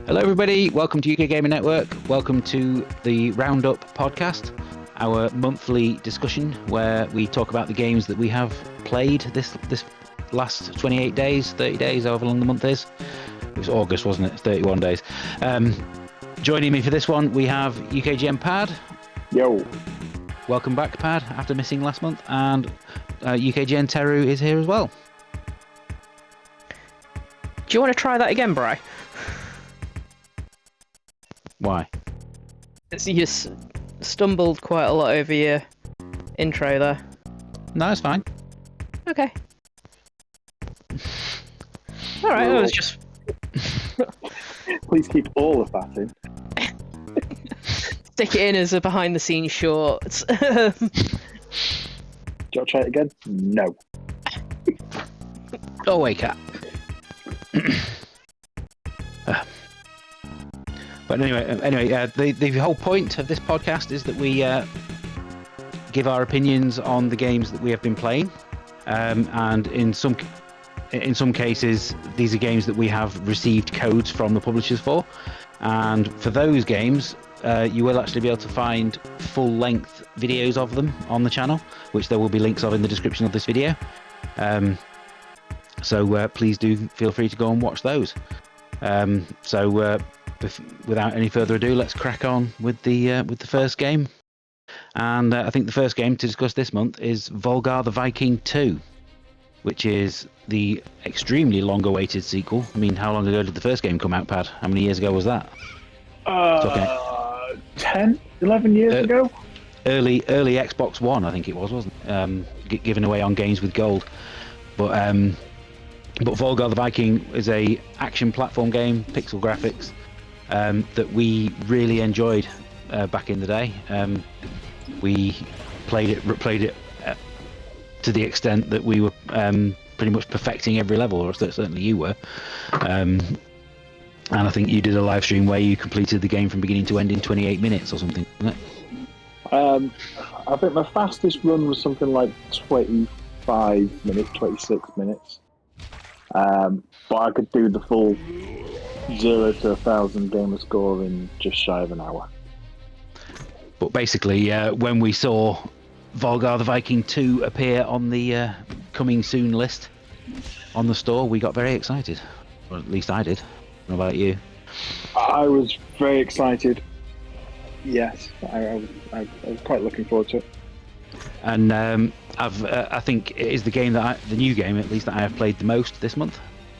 Hello everybody, welcome to UK Gaming Network, welcome to the Roundup podcast, our monthly discussion where we talk about the games that we have played this last 28 days, 30 days, however long the month is. It was August, wasn't it? 31 days. Joining me for this one, we have UKGM Pad. Yo. Welcome back, Pad, after missing last month, and UKGN Teru is here as well. Do you want to try that again, Bri? Why? You stumbled quite a lot over your intro there. No, it's fine. Okay. Alright, that was just... Please keep all of that in. Stick it in as a behind-the-scenes short. Do you want to try it again? No. Go away, cat. But anyway, the whole point of this podcast is that we give our opinions on the games that we have been playing, and in some cases, these are games that we have received codes from the publishers for, and for those games, you will actually be able to find full-length videos of them on the channel, which there will be links of in the description of this video. So please do feel free to go and watch those. Without any further ado, let's crack on with the first game. And I think the first game to discuss this month is Volgarr The Viking II, which is the extremely long-awaited sequel. I mean, how long ago did the first game come out, Pad? How many years ago was that? 10, 11 years ago? Early Xbox One, I think it was, wasn't it? Given away on Games with Gold. But Volgarr The Viking is a action platform game, pixel graphics, that we really enjoyed back in the day. We played it to the extent that we were pretty much perfecting every level, or certainly you were. And I think you did a live stream where you completed the game from beginning to end in 28 minutes or something, wasn't it? I think my fastest run was something like 25 minutes, 26 minutes. But I could do the full 0 to 1,000 gamer score in just shy of an hour. But basically, when we saw Volgarr The Viking 2 appear on the coming soon list on the store, we got very excited. Or at least I did. What about you? I was very excited. Yes, I was quite looking forward to it. And I think it is the new game at least that I have played the most this month.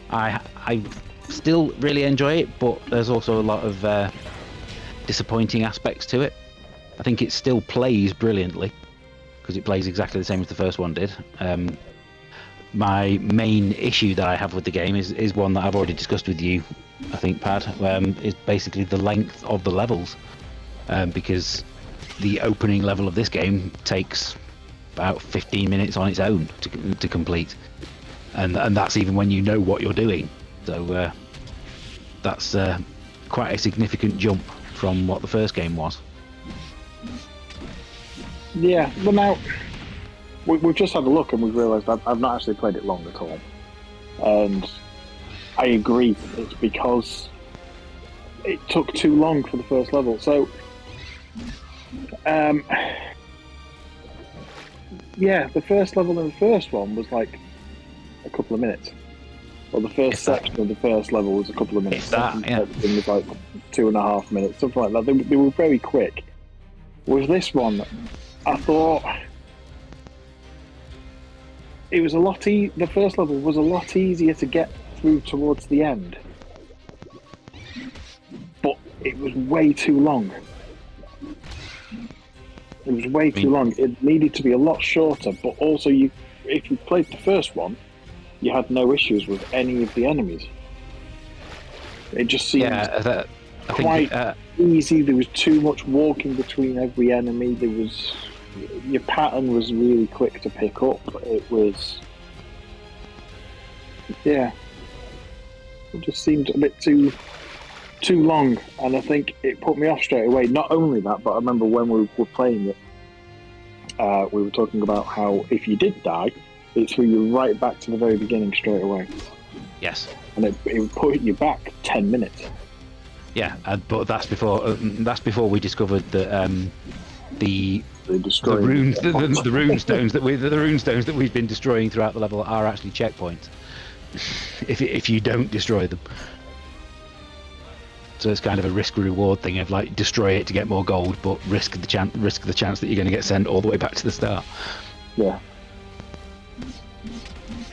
I still really enjoy it, but there's also a lot of disappointing aspects to it. I think it still plays brilliantly because it plays exactly the same as the first one did. My main issue that I have with the game is one that I've already discussed with you, I think, Pad, is basically the length of the levels, because the opening level of this game takes about 15 minutes on its own to complete, and that's even when you know what you're doing. So that's quite a significant jump from what the first game was. Yeah, but now we've just had a look and we've realised I've not actually played it long at all. And I agree, it's because it took too long for the first level. So, yeah, the first level in the first one was like a couple of minutes. Well, the first section of the first level was a couple of minutes. Yeah. It was like 2.5 minutes, something like that. They were very quick. With this one, I thought it was a lot. The first level was a lot easier to get through towards the end, but it was way too long. It was way too long. It needed to be a lot shorter, but also if you played the first one, you had no issues with any of the enemies. It just seemed quite easy. There was too much walking between every enemy. Your pattern was really quick to pick up. It was, it just seemed a bit too long, and I think it put me off straight away. Not only that, but I remember when we were playing it, we were talking about how if you did die, it threw you right back to the very beginning straight away. Yes. And it put you back 10 minutes. Yeah, but that's before we discovered that the rune stones that we've been destroying throughout the level are actually checkpoints. if you don't destroy them, so it's kind of a risk reward thing of like destroy it to get more gold, but risk the chance that you're going to get sent all the way back to the start. Yeah.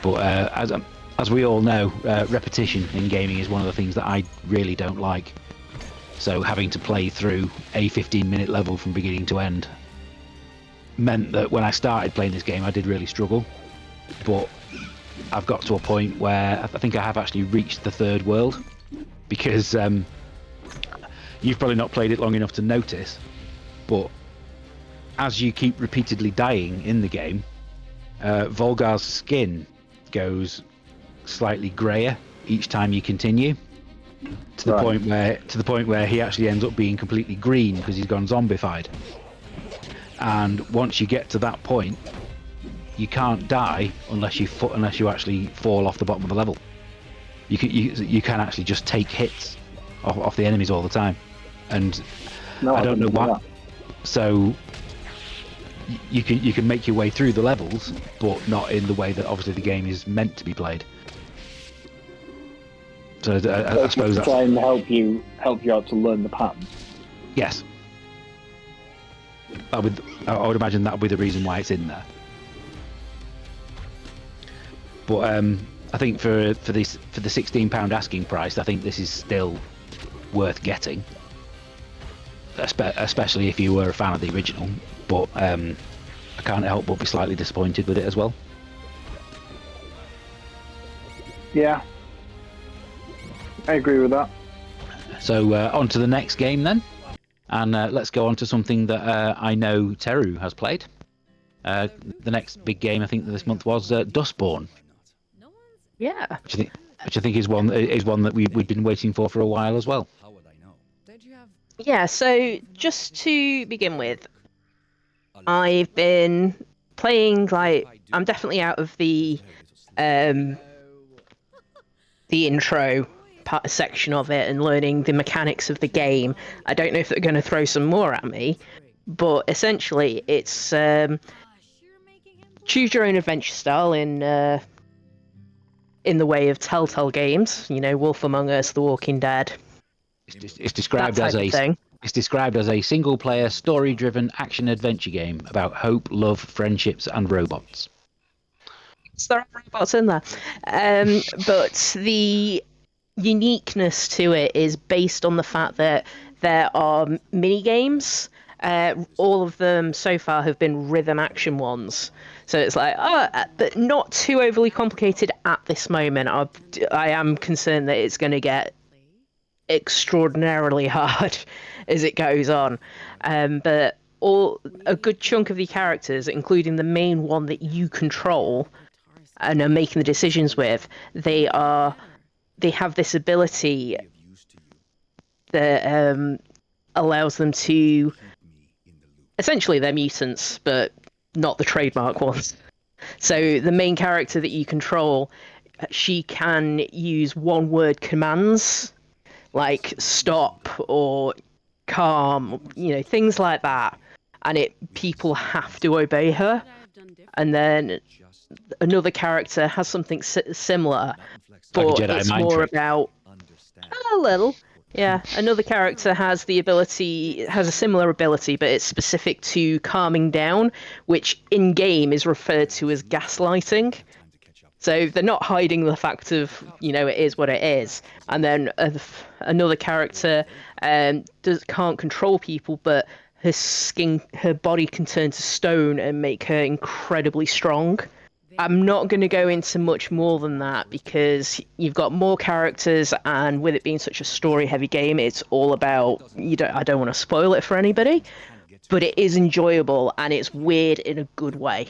But as we all know, repetition in gaming is one of the things that I really don't like. So having to play through a 15-minute level from beginning to end meant that when I started playing this game, I did really struggle. But I've got to a point where I think I have actually reached the third world, because you've probably not played it long enough to notice, but as you keep repeatedly dying in the game, Volgar's skin goes slightly grayer each time you continue, to the point where he actually ends up being completely green because he's gone zombified. And once you get to that point, you can't die unless you actually fall off the bottom of the level. You can actually just take hits off the enemies all the time, and I don't know why. So you can make your way through the levels, but not in the way that obviously the game is meant to be played. So I suppose that's... try and help you out to learn the pattern. Yes, I would imagine that would be the reason why it's in there. But I think for the £16 asking price, I think this is still worth getting, especially if you were a fan of the original. But I can't help but be slightly disappointed with it as well. Yeah, I agree with that. So on to the next game then, and let's go on to something that I know Teru has played. The next big game I think this month was Dustborn. Yeah. Which I think is one that we've been waiting for a while as well. Yeah, so just to begin with, I've been playing, like, I'm definitely out of the intro section of it and learning the mechanics of the game. I don't know if they're going to throw some more at me, but essentially it's choose your own adventure style in the way of Telltale games. You know, Wolf Among Us, The Walking Dead. It's described as a single-player, story-driven action-adventure game about hope, love, friendships, and robots. There are robots in there, but the uniqueness to it is based on the fact that there are mini games. All of them so far have been rhythm action ones. So it's like, but not too overly complicated at this moment. I am concerned that it's going to get extraordinarily hard as it goes on. But a good chunk of the characters, including the main one that you control and are making the decisions with, they have this ability that allows them to... Essentially, they're mutants, but not the trademark ones. So the main character that you control, she can use one-word commands, like stop or calm, things like that. And people have to obey her. And then another character has something similar, but it's more about... A little. Yeah, another character has a similar ability, but it's specific to calming down, which in-game is referred to as gaslighting. So they're not hiding the fact of, it is what it is. And then another character can't control people, but her body can turn to stone and make her incredibly strong. I'm not going to go into much more than that because you've got more characters, and with it being such a story-heavy game, it's all about... I don't want to spoil it for anybody, but it is enjoyable and it's weird in a good way.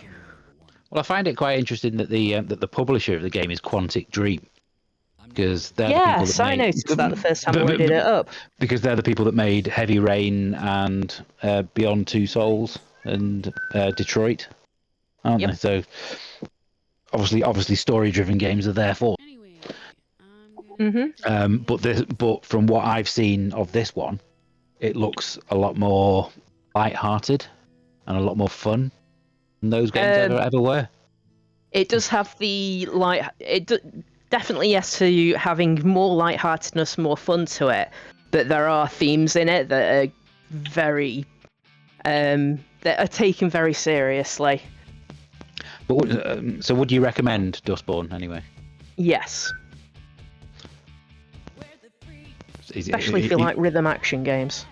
Well, I find it quite interesting that the publisher of the game is Quantic Dream, because they're the people that I noticed that the first time I loaded it up. Because they're the people that made Heavy Rain and Beyond Two Souls and Detroit, aren't they? So obviously story-driven games are there for. But from what I've seen of this one, it looks a lot more light-hearted and a lot more fun than those games ever were. It does have the definitely yes to having more lightheartedness, more fun to it, but there are themes in it that are very that are taken very seriously. But so would you recommend Dustborn anyway? Yes. Especially if you like rhythm action games.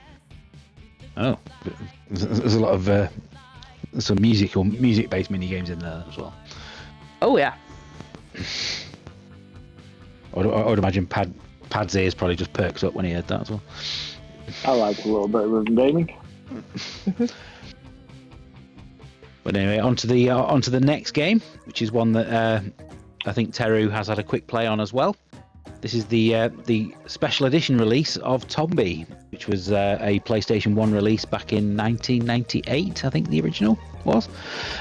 Oh, there's a lot of some music-based mini games in there as well. Oh yeah. I would imagine Pad's ears probably just perks up when he heard that as well. I like a little bit of rhythm gaming. But anyway, onto the next game, which is one that I think Teru has had a quick play on as well. This is the special edition release of Tombi, which was a PlayStation 1 release back in 1998, I think the original was.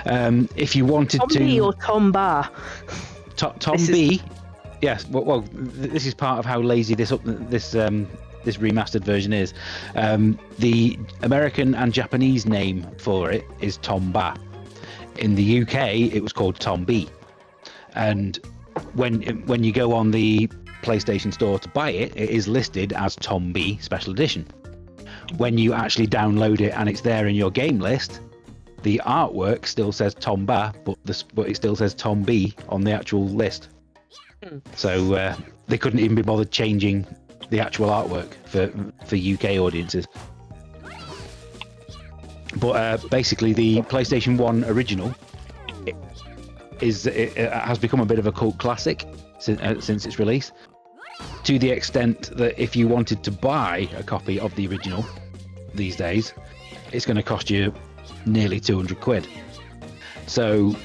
If you wanted Tombi to... or Tomba? Tombi, yes. Well, this is part of how lazy this remastered version is. The American and Japanese name for it is Tomba. In the UK, it was called Tombi. And when you go on the PlayStation Store to buy it, it is listed as Tombi Special Edition. When you actually download it and it's there in your game list, the artwork still says Tomba, but it still says Tombi on the actual list. So they couldn't even be bothered changing the actual artwork for UK audiences. But basically, the PlayStation 1 original it has become a bit of a cult classic since its release, to the extent that if you wanted to buy a copy of the original these days, it's going to cost you nearly 200 quid. So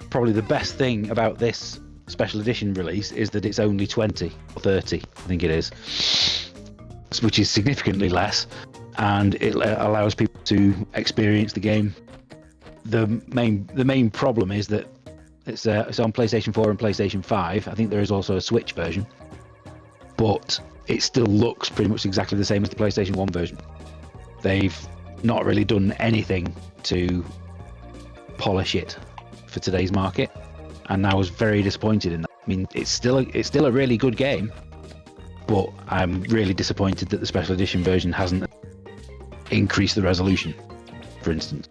probably the best thing about this special edition release is that it's only 20 or 30, I think it is, which is significantly less, and it allows people to experience the game. The main problem is that it's on PlayStation 4 and PlayStation 5. I think there is also a Switch version, but it still looks pretty much exactly the same as the PlayStation 1 version. They've not really done anything to polish it for today's market, and I was very disappointed in that. I mean, it's still a really good game, but I'm really disappointed that the special edition version hasn't increased the resolution, for instance.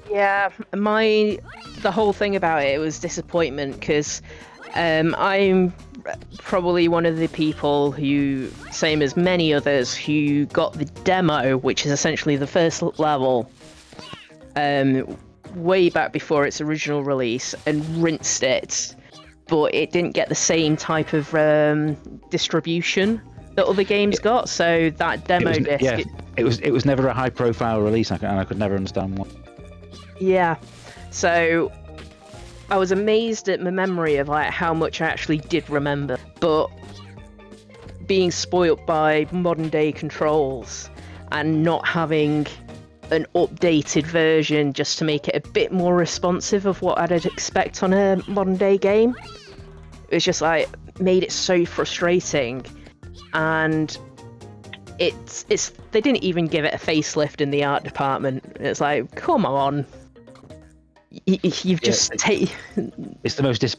Yeah, the whole thing about it was disappointment, because I'm probably one of the people who, same as many others, who got the demo, which is essentially the first level, way back before its original release, and rinsed it, but it didn't get the same type of distribution that other games got. So that demo disc, yeah, it was never a high-profile release, and I could never understand why. Yeah, so I was amazed at my memory of like how much I actually did remember, but being spoilt by modern day controls and not having an updated version just to make it a bit more responsive of what I'd expect on a modern day game, it was just like made it so frustrating. And it's they didn't even give it a facelift in the art department. It's like, come on. You've just It's the most it's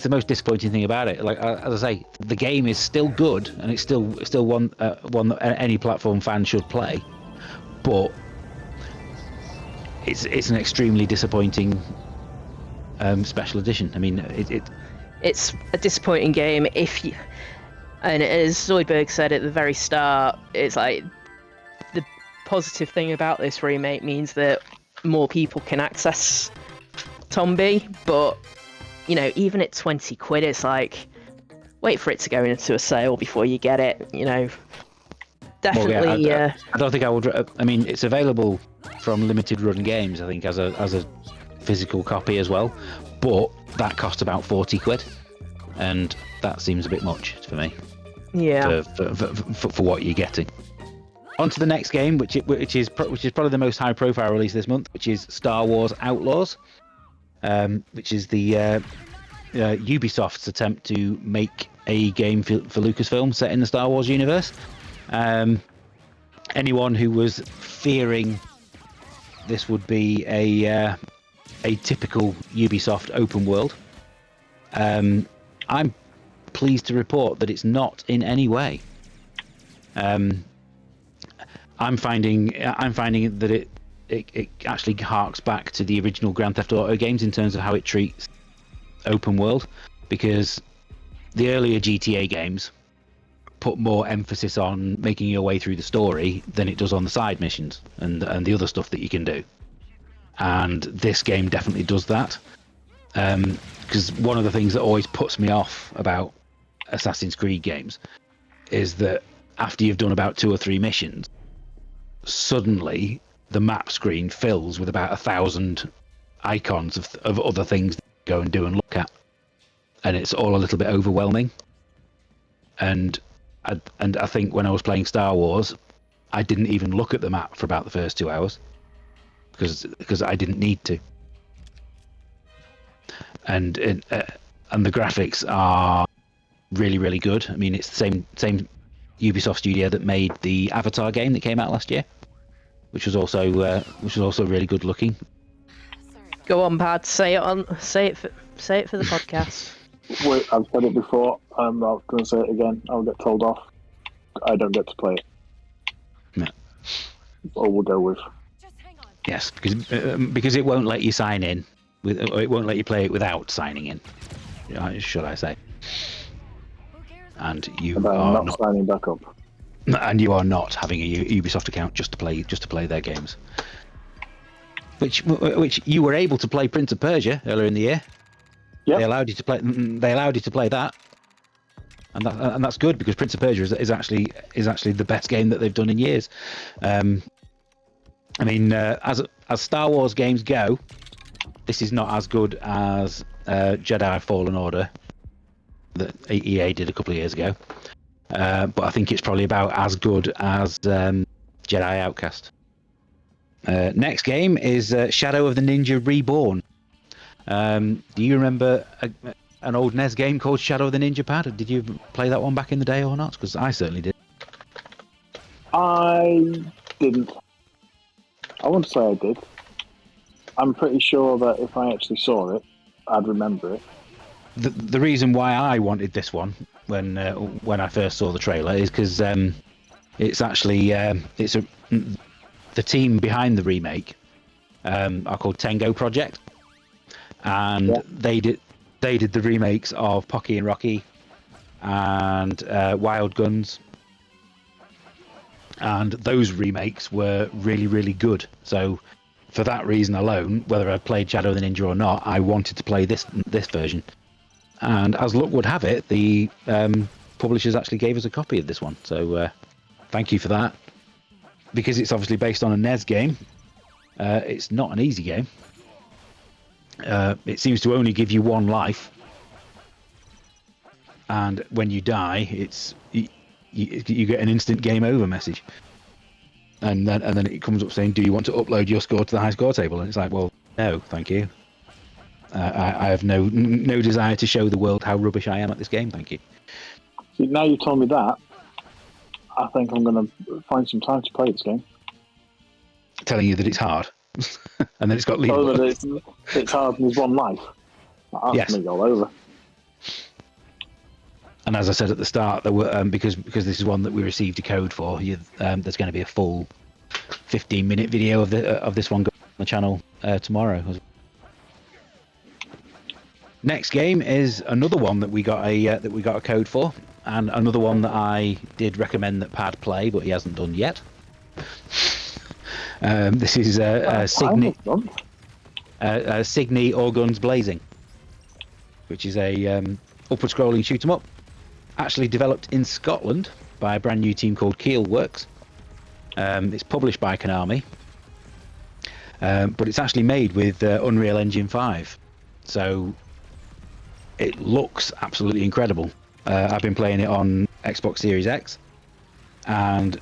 the most disappointing thing about it. Like as I say, the game is still good, and it's still one that any platform fan should play. But it's an extremely disappointing special edition. I mean, it's a disappointing game. And as Zoidberg said at the very start, it's like the positive thing about this remake means that more people can access Tombi, but you know, even at 20 quid, it's like, wait for it to go into a sale before you get it, you know. Definitely. Well, yeah, I don't think I would. I mean, it's available from Limited Run Games, I think, as a physical copy as well, but that cost about 40 quid, and that seems a bit much for me. Yeah. For what you're getting. On to the next game, which is probably the most high-profile release this month, which is Star Wars Outlaws, which is the Ubisoft's attempt to make a game for Lucasfilm set in the Star Wars universe. Anyone who was fearing this would be a typical Ubisoft open world, I'm pleased to report that it's not in any way. I'm finding that it actually harks back to the original Grand Theft Auto games in terms of how it treats open world, because the earlier GTA games put more emphasis on making your way through the story than it does on the side missions and the other stuff that you can do. And this game definitely does that. Because one of the things that always puts me off about Assassin's Creed games is that after you've done about 2 or 3 missions, suddenly the map screen fills with about 1,000 icons of other things that you go and do and look at, and it's all a little bit overwhelming. And I think when I was playing Star Wars, I didn't even look at the map for about the first 2 hours because I didn't need to. And the graphics are really, really good. I mean, it's the same Ubisoft studio that made the Avatar game that came out last year, which was also really good looking. Go on, Pad. Say it for the podcast. Wait, I've said it before. I'm not going to say it again. I'll get told off. I don't get to play it. No. Or we'll go with. Yes, because it won't let you sign in, or it won't let you play it without signing in, should I say? And you are not signing back up. And you are not having a Ubisoft account just to play their games. Which you were able to play Prince of Persia earlier in the year. Yeah. They allowed you to play. They allowed you to play that, and that's good, because Prince of Persia is actually the best game that they've done in years. I mean, as Star Wars games go, this is not as good as Jedi Fallen Order that EA did a couple of years ago, but I think it's probably about as good as Jedi Outcast. Next game is Shadow of the Ninja Reborn. Do you remember an old NES game called Shadow of the Ninja, Pad? Did you play that one back in the day or not? Because I certainly did. I didn't. I want to say I did. I'm pretty sure that if I actually saw it, I'd remember it. The reason why I wanted this one when I first saw the trailer is because it's actually the team behind the remake are called Tango Project, and they did the remakes of Pocky and Rocky and Wild Guns, and those remakes were really, really good. So for that reason alone, whether I played Shadow of the Ninja or not, I wanted to play this version. And as luck would have it, the publishers actually gave us a copy of this one. So thank you for that. Because it's obviously based on a NES game, it's not an easy game. It seems to only give you 1 life. And when you die, you get an instant game over message. And then it comes up saying, do you want to upload your score to the high score table? And it's like, well, no, thank you. I have no desire to show the world how rubbish I am at this game, thank you. See, now you told me that, I think I'm going to find some time to play this game. Telling you that it's hard. And then it's got lead. Oh, that it's hard and there's 1 life. That's me all over. And as I said at the start, there were because this is one that we received a code for. There's going to be a full 15-minute video of this one going on the channel tomorrow. Next game is another one that we got a code for, and another one that I did recommend that Pad play, but he hasn't done yet. This is CYGNI. CYGNI All Guns Blazing, which is a upward-scrolling shoot 'em up, actually developed in Scotland by a brand new team called Keelworks. It's published by Konami, but it's actually made with Unreal Engine 5, so it looks absolutely incredible. I've been playing it on Xbox Series X, and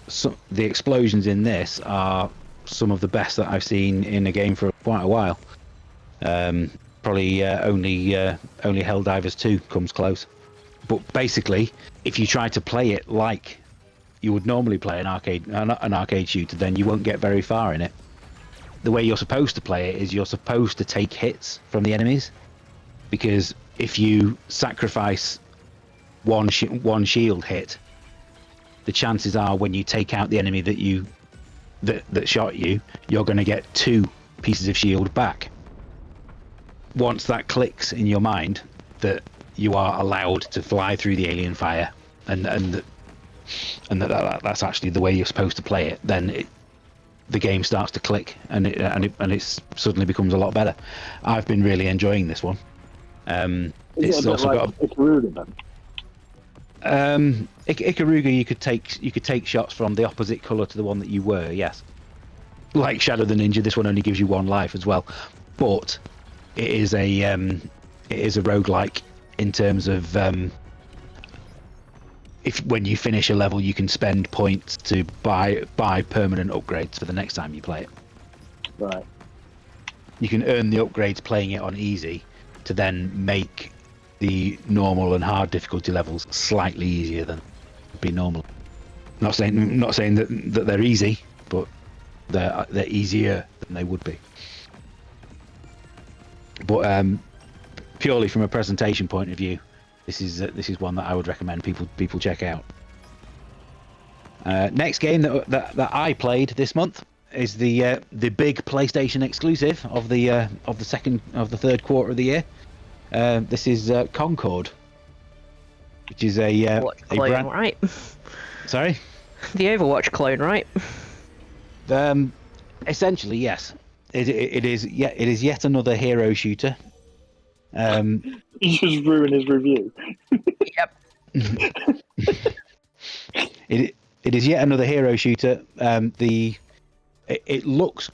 the explosions in this are some of the best that I've seen in a game for quite a while. probably only Helldivers 2 comes close. But basically, if you try to play it like you would normally play an arcade shooter, then you won't get very far in it. The way you're supposed to play it is you're supposed to take hits from the enemies, because if you sacrifice one shield hit, the chances are when you take out the enemy that shot you, you're going to get 2 pieces of shield back. Once that clicks in your mind that you are allowed to fly through the alien fire, and that's actually the way you're supposed to play it, then the game starts to click, and it suddenly becomes a lot better. I've been really enjoying this one. It's also got Ikaruga then. Ikaruga. You could take shots from the opposite color to the one that you were. Yes, like Shadow the Ninja, this one only gives you 1 life as well, but it is a roguelike in terms of when you finish a level, you can spend points to buy permanent upgrades for the next time you play it. Right. You can earn the upgrades playing it on easy to then make the normal and hard difficulty levels slightly easier than be normal. Not saying that they're easy, but they're easier than they would be. But purely from a presentation point of view, this is one that I would recommend people check out. Next game that I played this month is the big PlayStation exclusive of the third quarter of the year. This is Concord, which is a clone, right? Sorry, the Overwatch clone, right? Essentially, yes. It is yet another hero shooter. You just ruined his review. Yep. It is yet another hero shooter. It looks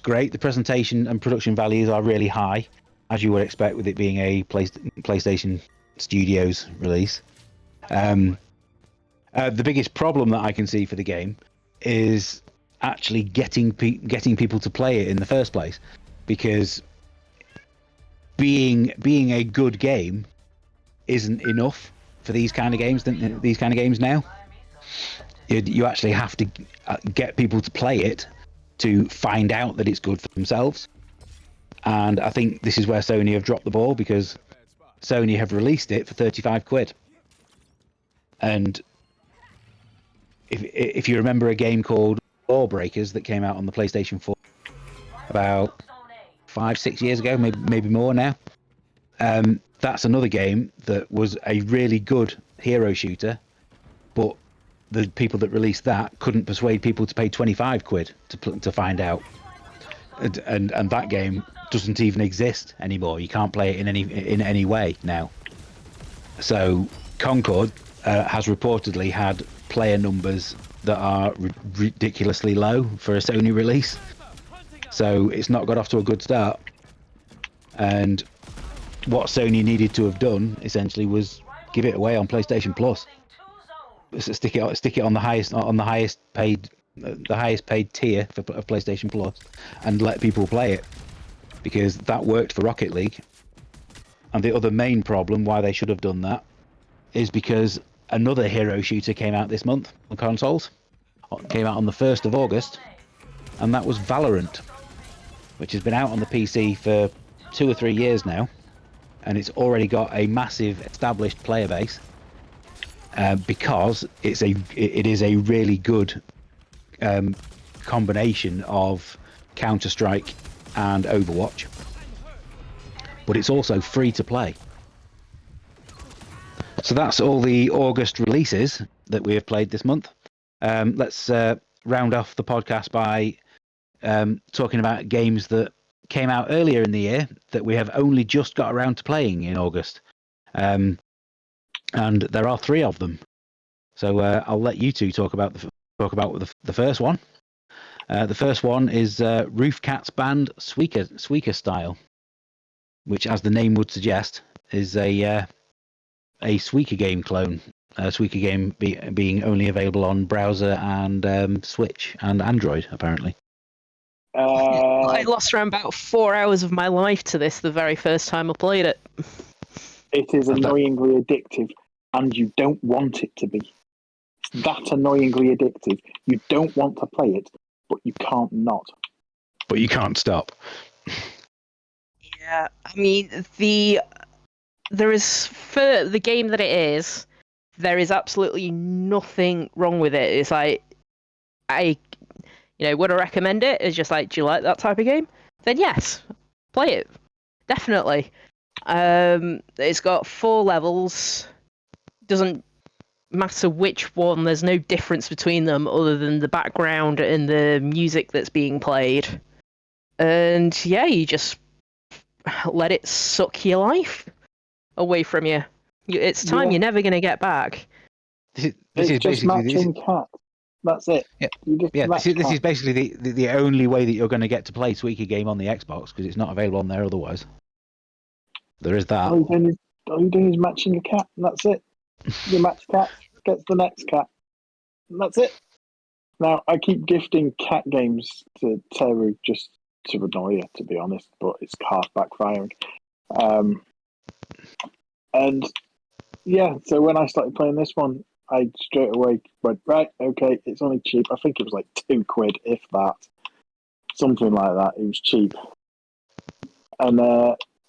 great. The presentation and production values are really high, as you would expect with it being a PlayStation Studios release. The biggest problem that I can see for the game is actually getting people to play it in the first place, because being a good game isn't enough for these kind of games. These kind of games now, you actually have to get people to play it to find out that it's good for themselves. And I think this is where Sony have dropped the ball, because Sony have released it for £35. And if you remember a game called Lawbreakers that came out on the PlayStation 4 about 5-6 years ago, maybe more now, that's another game that was a really good hero shooter, but the people that released that couldn't persuade people to pay £25 to find out, and that game doesn't even exist anymore. You can't play it in any way now. So Concord has reportedly had player numbers that are ridiculously low for a Sony release, so it's not got off to a good start. And what Sony needed to have done essentially was give it away on PlayStation Plus. Stick it on the highest paid tier of PlayStation Plus, and let people play it, because that worked for Rocket League. And the other main problem why they should have done that is because another hero shooter came out this month on consoles. It came out on the 1st of August, and that was Valorant, which has been out on the PC for 2 or 3 years now, and it's already got a massive established player base, because it is a really good combination of Counter-Strike and Overwatch, but it's also free to play. So that's all the August releases that we have played this month. Let's round off the podcast by talking about games that came out earlier in the year that we have only just got around to playing in August. And there are 3 of them. So I'll let you two talk about the first one. The first one is Roofcat's band Suika Style, which, as the name would suggest, is a Suika game clone. Suika game being only available on browser and Switch and Android, apparently. I lost around about 4 hours of my life to this the very first time I played it. It is annoyingly addictive, and you don't want it to be. It's that annoyingly addictive. You don't want to play it, but you can't not. But you can't stop. Yeah, I mean, there is, for the game that it is, there is absolutely nothing wrong with it. It's like, would I recommend it? It's just like, do you like that type of game? Then yes, play it. Definitely. It's got 4 levels. Doesn't matter which one. There's no difference between them other than the background and the music that's being played. And yeah, you just let it suck your life away from you. It's time you're never going to get back. This is just matching cat. That's it. Yeah, this is basically the only way that you're going to get to play Suika game on the Xbox, because it's not available on there otherwise. There is that. All you're doing is matching a cat, and that's it. You match cat, gets the next cat, and that's it. Now, I keep gifting cat games to Teru just to annoy her, to be honest, but it's half backfiring. And yeah, so when I started playing this one, I straight away went, right, okay, it's only cheap. I think it was like £2, if that. Something like that. It was cheap. And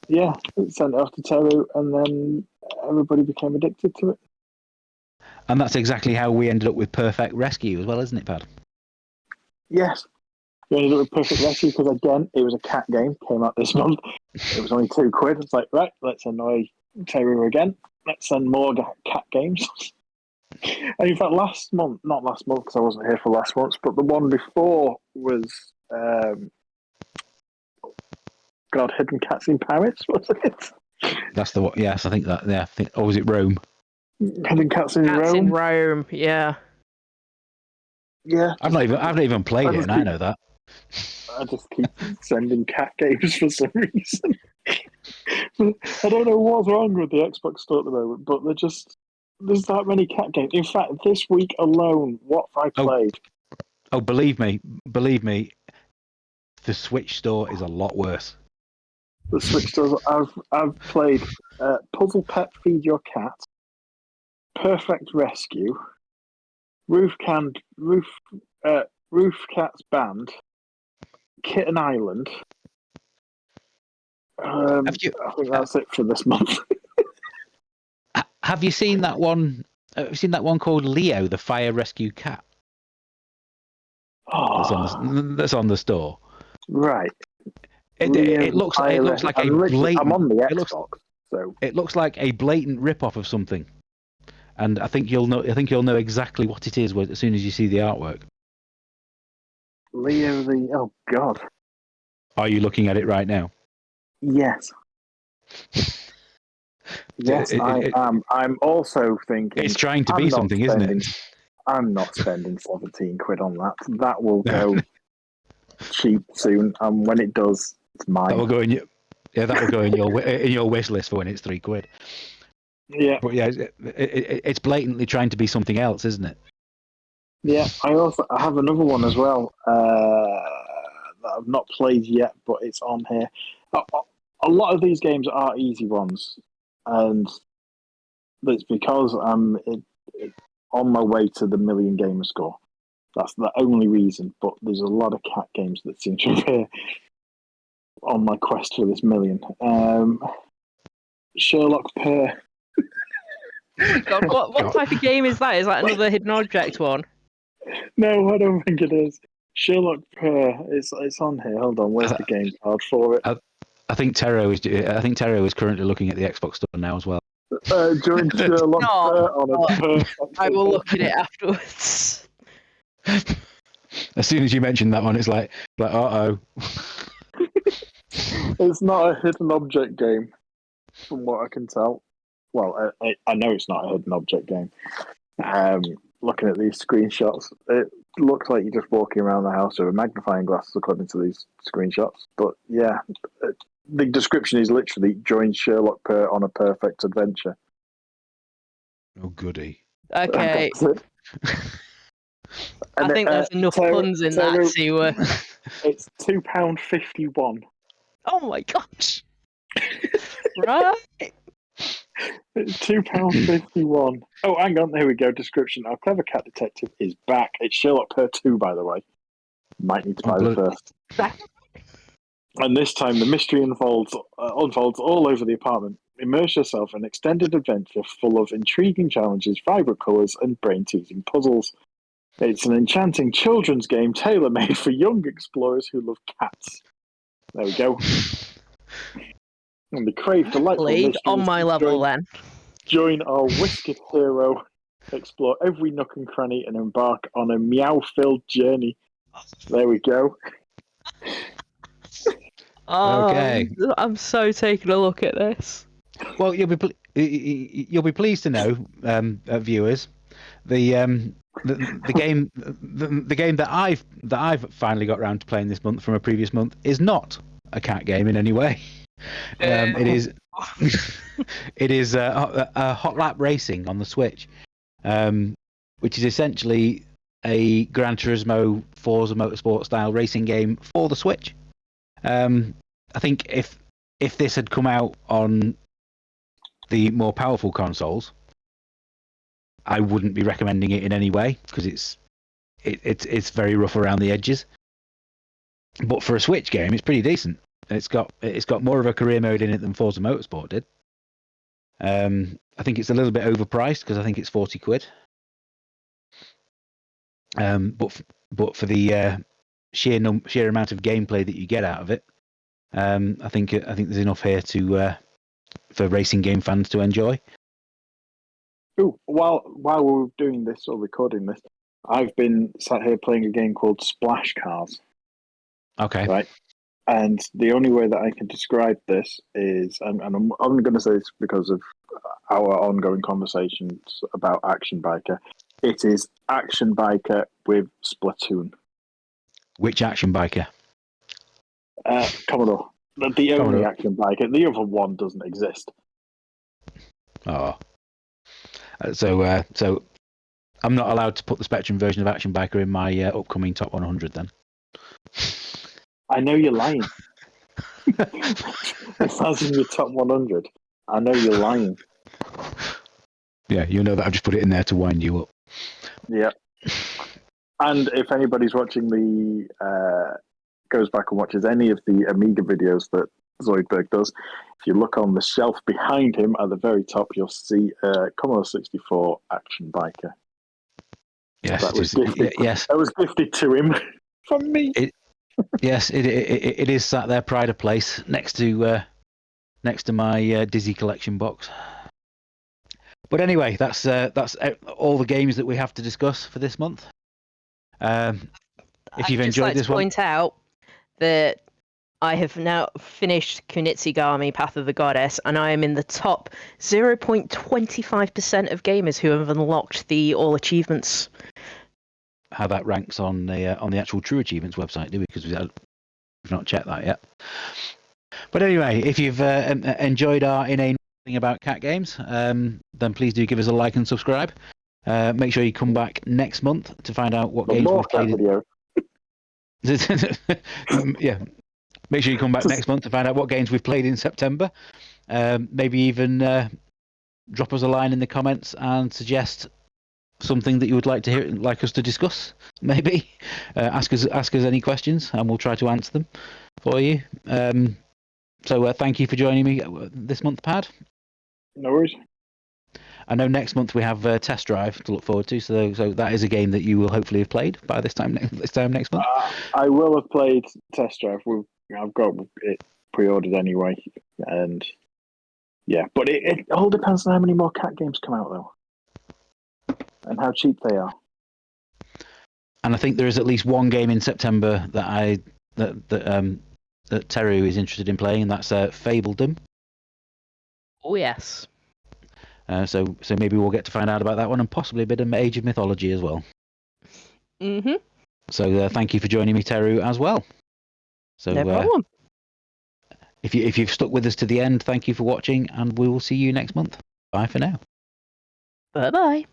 yeah, it sent it off to Teru, and then everybody became addicted to it. And that's exactly how we ended up with Perfect Rescue as well, isn't it, Pad? Yes. We ended up with Perfect Rescue because, again, it was a cat game, came out this month. It was only £2. It's like, right, let's annoy Teru again. Let's send more cat games. And in fact, not last month because I wasn't here for last month, but the one before was, Hidden Cats in Paris, was it? That's the one. Yes, I think that. Yeah, or was it Rome? Hidden Cats in Rome. Cats in Rome, yeah. Yeah. I've not even played it, and I know that. I just keep sending cat games for some reason. I don't know what's wrong with the Xbox store at the moment, but there's that many cat games. In fact, this week alone, what have I played? Oh, believe me, the Switch store is a lot worse. The Switch store. I've played Puzzle Pet Feed Your Cat, Perfect Rescue, Roof Cat's Band, Kitten Island. I think that's it for this month. Have you seen that one? Have you seen that one called Leo, the Fire Rescue Cat? That's on the store. Right. It looks like a blatant. I'm on the Xbox, so it looks like a blatant rip-off of something, and I think you'll know exactly what it is as soon as you see the artwork. Leo oh god. Are you looking at it right now? Yes. Yes, I am. I'm also thinking it's trying to be something, isn't it? I'm not spending £17 on that. That will go cheap soon, and when it does, it's mine. That will go in your wish list for when it's £3. Yeah, but yeah, it's blatantly trying to be something else, isn't it? Yeah, I have another one as well that I've not played yet, but it's on here. A lot of these games are easy ones, and it's because I'm on my way to the million gamer score. That's the only reason, but there's a lot of cat games that seem to appear on my quest for this million. Sherlock Purr. God, what type of game is that? Is that another hidden object one? No, I don't think it is. Sherlock Purr. It's on here. Hold on, where's the game card for it? I think Tero is currently looking at the Xbox store now as well. Join Sherlock Purr on a Purr. I will look at it afterwards. As soon as you mention that one, it's like uh-oh. It's not a hidden object game, from what I can tell. Well, I know it's not a hidden object game. Looking at these screenshots, it looks like you're just walking around the house with a magnifying glass, according to these screenshots. But yeah, the description is literally join Sherlock Purr on a perfect adventure. Oh, goody. Okay. I think there's enough puns in that to. It's £2.51. Oh my gosh! Right. £2.51. Oh, hang on. There we go. Description. Our clever cat detective is back. It's Sherlock Per 2, by the way. Might need to buy the first. And this time, the mystery unfolds all over the apartment. Immerse yourself in an extended adventure full of intriguing challenges, vibrant colours, and brain-teasing puzzles. It's an enchanting children's game tailor-made for young explorers who love cats. There we go. And the crave delightful mysteries on my level then. Join our whisked hero, explore every nook and cranny, and embark on a meow-filled journey. There we go. Okay. I'm so taking a look at this. Well, you'll be pleased to know, viewers, the game that I've finally got round to playing this month from a previous month is not a cat game in any way. It is a Hot Lap Racing on the Switch, which is essentially a Gran Turismo Forza Motorsport style racing game for the Switch. I think if this had come out on the more powerful consoles, I wouldn't be recommending it in any way because it's very rough around the edges. But for a Switch game, it's pretty decent. It's got more of a career mode in it than Forza Motorsport did. I think it's a little bit overpriced because I think it's £40. But for the sheer amount of gameplay that you get out of it, I think there's enough here for racing game fans to enjoy. Ooh, while we're doing this or recording this, I've been sat here playing a game called Splash Cars. Okay. Right. And the only way that I can describe this is, and I'm going to say this because of our ongoing conversations about Action Biker, it is Action Biker with Splatoon. Which Action Biker? Commodore. The only Action Biker. The other one doesn't exist. Oh. So I'm not allowed to put the Spectrum version of Action Biker in my upcoming top 100 then. I know you're lying. If that's in your top 100, I know you're lying. Yeah, you know that I've just put it in there to wind you up. Yeah. And if anybody's watching goes back and watches any of the Amiga videos that Zoidberg does, if you look on the shelf behind him at the very top, you'll see Commodore 64 Action Biker. Yes, that was gifted to him from me. Yes, it is sat there, pride of place, next to my Dizzy collection box. But anyway, that's all the games that we have to discuss for this month. If you've enjoyed this one, point out that I have now finished Kunitsigami Path of the Goddess, and I am in the top 0.25% of gamers who have unlocked the all achievements. How that ranks on the actual True Achievements website, do we? Because we've not checked that yet. But anyway, if you've enjoyed our inane thing about cat games, then please do give us a like and subscribe. Make sure you come back next month to find out what games we've played. Yeah, make sure you come back next month to find out what games we've played in September. Maybe even drop us a line in the comments and suggest something that you would like to hear, like us to discuss. Maybe ask us any questions, and we'll try to answer them for you. So thank you for joining me this month, Pad. No worries. I know next month we have Test Drive to look forward to, so that is a game that you will hopefully have played by this time next month. I will have played Test Drive. I've got it pre-ordered anyway, and yeah, but it all depends on how many more cat games come out though, and how cheap they are. And I think there is at least one game in September that Teru is interested in playing, and that's Fabledom. Oh yes. So maybe we'll get to find out about that one, and possibly a bit of Age of Mythology as well. Mhm. So thank you for joining me, Teru, as well. So no problem. If you've stuck with us to the end, thank you for watching, and we will see you next month. Bye for now. Bye bye.